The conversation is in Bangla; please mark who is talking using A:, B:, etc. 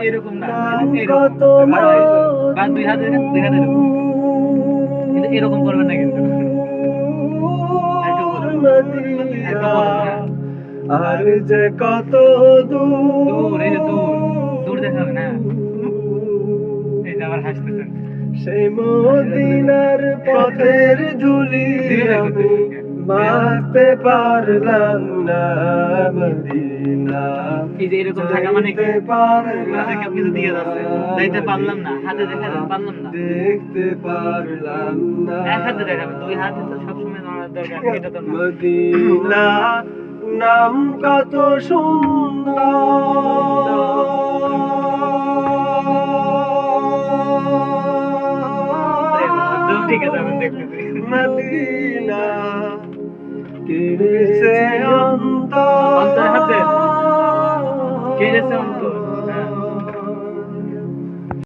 A: এরকম না, বা দুই হাতে এরকম, কিন্তু এরকম করবেন না কিন্তু। একটু বলুন, একটু বলুন, হ্যাঁ।
B: আর যে কত
A: দূর, এই যে দূর, দূর দেখাবে না। এই যে আবার হাসতেছেন।
B: সেই মদিনার পথের ধুলি আমি মাখতে পারলাম না মদিনা
A: এই যে এরকম থাকা মানে কি?
B: যাইতে পারলাম
A: কাছে কেউ কিছু দিয়ে যাচ্ছে, যাইতে পারলাম না, হাতে দেখা পারলাম না,
B: দেখতে পারলাম না
A: এক হাতে দেখাবেন, দুই হাতে তো সবসময় নড়ার দরকার, এটা তো না।
B: মদিনা নাম কত সুন্দর
A: ঠিক আছে, আমি দেখতেছি।
B: মদিনা কেড়েছে
A: অন্তরে হাত দেন,
B: অন্তর
A: কেড়েছে অন্তর।